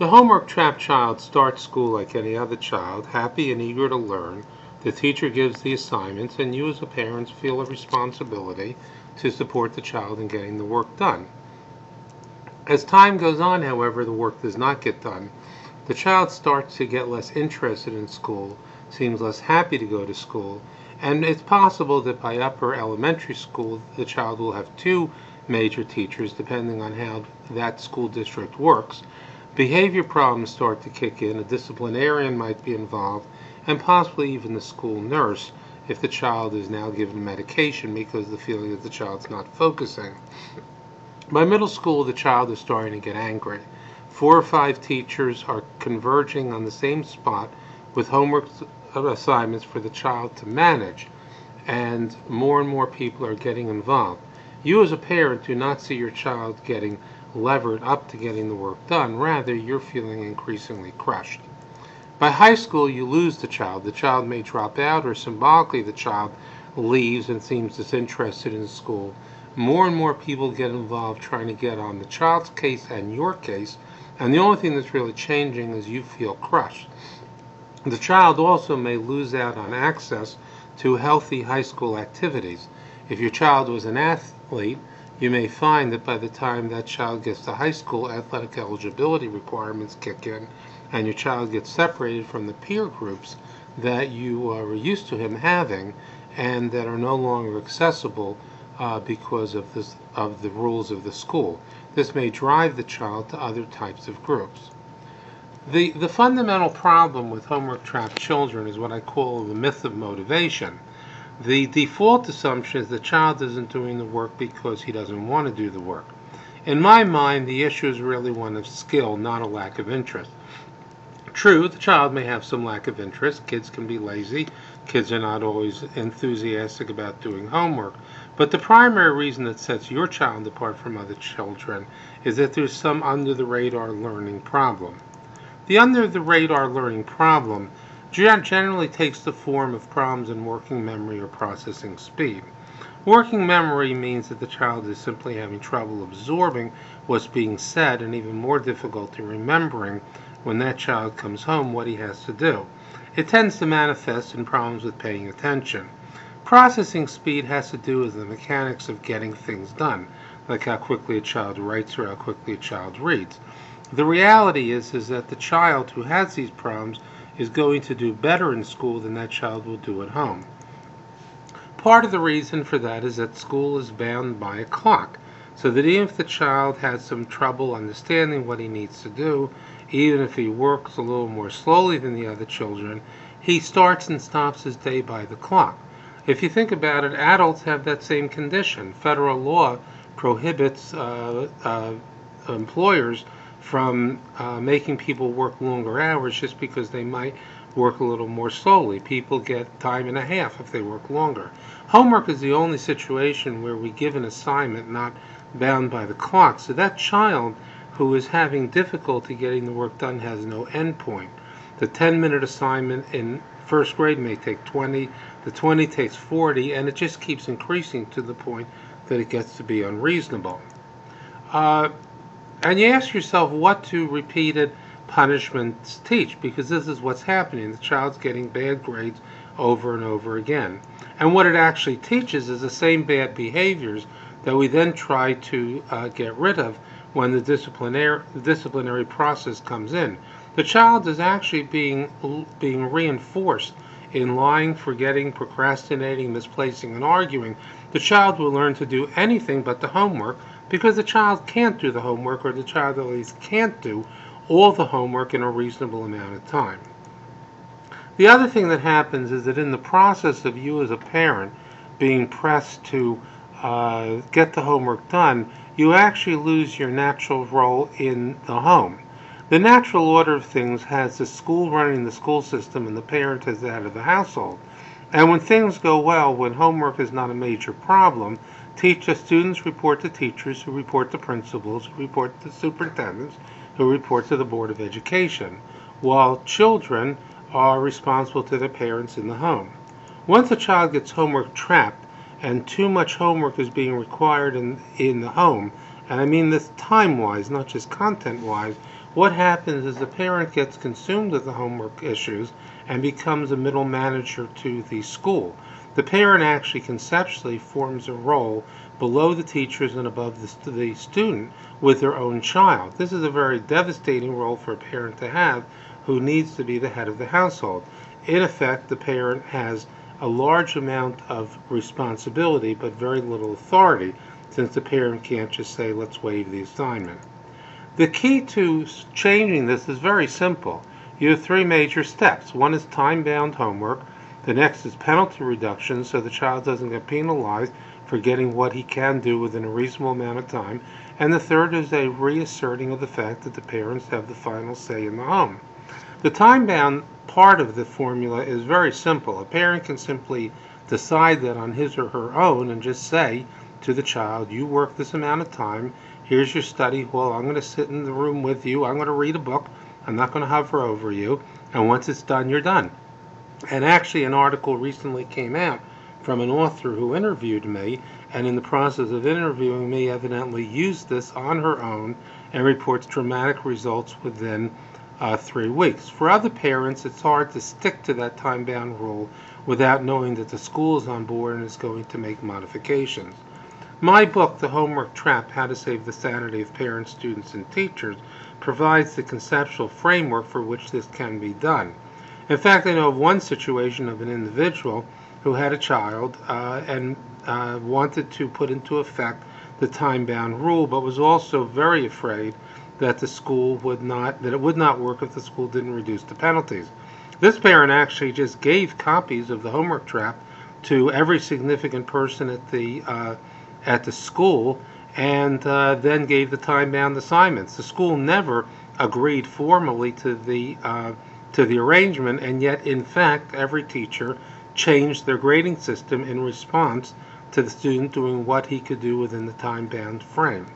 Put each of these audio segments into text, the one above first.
The homework-trapped child starts school like any other child, happy and eager to learn. The teacher gives the assignments, and you as a parent feel a responsibility to support the child in getting the work done. As time goes on, however, the work does not get done. The child starts to get less interested in school, seems less happy to go to school, and it's possible that by upper elementary school the child will have two major teachers depending on how that school district works. Behavior problems start to kick in, a disciplinarian might be involved, and possibly even the school nurse if the child is now given medication because of the feeling that the child's not focusing. By middle school, the child is starting to get angry. 4 or 5 teachers are converging on the same spot with homework assignments for the child to manage, and more people are getting involved. You as a parent do not see your child getting levered up to getting the work done. Rather, you're feeling increasingly crushed. By high school, you lose the child. The child may drop out, or symbolically the child leaves and seems disinterested in school. More and more people get involved trying to get on the child's case and your case, and the only thing that's really changing is you feel crushed. The child also may lose out on access to healthy high school activities. If your child was an athlete, you may find that by the time that child gets to high school, athletic eligibility requirements kick in, and your child gets separated from the peer groups that you were used to him having and that are no longer accessible because of the rules of the school. This may drive the child to other types of groups. The fundamental problem with homework-trapped children is what I call the myth of motivation. The default assumption is the child isn't doing the work because he doesn't want to do the work. In my mind, the issue is really one of skill, not a lack of interest. True, the child may have some lack of interest. Kids can be lazy. Kids are not always enthusiastic about doing homework. But the primary reason that sets your child apart from other children is that there's some under-the-radar learning problem. The under-the-radar learning problem generally takes the form of problems in working memory or processing speed. Working memory means that the child is simply having trouble absorbing what's being said and even more difficulty remembering when that child comes home what he has to do. It tends to manifest in problems with paying attention. Processing speed has to do with the mechanics of getting things done, like how quickly a child writes or how quickly a child reads. The reality is that the child who has these problems is going to do better in school than that child will do at home. Part of the reason for that is that school is bound by a clock, so that even if the child has some trouble understanding what he needs to do, even if he works a little more slowly than the other children, he starts and stops his day by the clock. If you think about it, adults have that same condition. Federal law prohibits employers from making people work longer hours just because they might work a little more slowly. People get time and a half if they work longer. Homework is the only situation where we give an assignment not bound by the clock. So that child who is having difficulty getting the work done has no end point. The 10-minute assignment in first grade may take 20, the 20 takes 40, and it just keeps increasing to the point that it gets to be unreasonable. And you ask yourself, what do repeated punishments teach? Because this is what's happening. The child's getting bad grades over and over again. And what it actually teaches is the same bad behaviors that we then try to get rid of when the disciplinary process comes in. The child is actually being reinforced in lying, forgetting, procrastinating, misplacing, and arguing. The child will learn to do anything but the homework because the child can't do the homework, or the child at least can't do all the homework in a reasonable amount of time. The other thing that happens is that in the process of you as a parent being pressed to get the homework done, you actually lose your natural role in the home. The natural order of things has the school running the school system and the parent is the head of the household. And when things go well, when homework is not a major problem, students report to teachers, who report to principals, who report to superintendents, who report to the Board of Education, while children are responsible to their parents in the home. Once a child gets homework trapped and too much homework is being required in the home, and I mean this time-wise, not just content-wise, what happens is the parent gets consumed with the homework issues and becomes a middle manager to the school. The parent actually conceptually forms a role below the teachers and above the student with their own child. This is a very devastating role for a parent to have who needs to be the head of the household. In effect, the parent has a large amount of responsibility but very little authority, since the parent can't just say, let's waive the assignment. The key to changing this is very simple. You have three major steps. One is time-bound homework. The next is penalty reduction, so the child doesn't get penalized for getting what he can do within a reasonable amount of time. And the third is a reasserting of the fact that the parents have the final say in the home. The time-bound part of the formula is very simple. A parent can simply decide that on his or her own and just say to the child, you work this amount of time, here's your study hall, I'm going to sit in the room with you, I'm going to read a book, I'm not going to hover over you, and once it's done, you're done. And actually an article recently came out from an author who interviewed me, and in the process of interviewing me evidently used this on her own and reports dramatic results within 3 weeks. For other parents, it's hard to stick to that time-bound rule without knowing that the school is on board and is going to make modifications. My book, The Homework Trap: How to Save the Sanity of Parents, Students, and Teachers, provides the conceptual framework for which this can be done. In fact, I know of one situation of an individual who had a child and wanted to put into effect the time-bound rule, but was also very afraid that it would not work if the school didn't reduce the penalties. This parent actually just gave copies of The Homework Trap to every significant person at the school, and then gave the time-bound assignments. The school never agreed formally to the arrangement, and yet, in fact, every teacher changed their grading system in response to the student doing what he could do within the time-bound frame.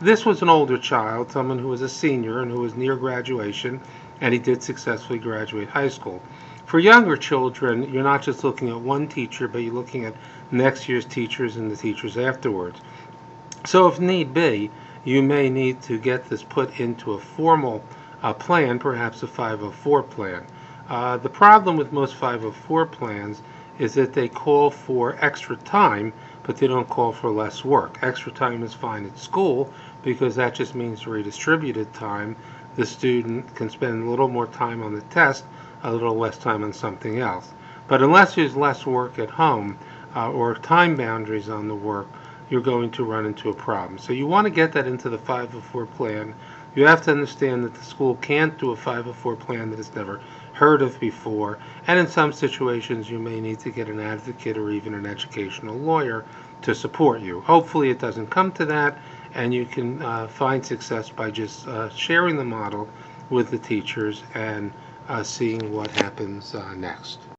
This was an older child, someone who was a senior and who was near graduation, and he did successfully graduate high school. For younger children, you're not just looking at one teacher, but you're looking at next year's teachers and the teachers afterwards. So if need be, you may need to get this put into a formal plan, perhaps a 504 plan. The problem with most 504 plans is that they call for extra time, but they don't call for less work. Extra time is fine at school because that just means redistributed time. The student can spend a little more time on the test, a little less time on something else. But unless there's less work at home or time boundaries on the work, you're going to run into a problem. So you want to get that into the 504 plan. You have to understand that the school can't do a 504 plan that it's never heard of before, and in some situations you may need to get an advocate or even an educational lawyer to support you. Hopefully it doesn't come to that, and you can find success by just sharing the model with the teachers and seeing what happens next.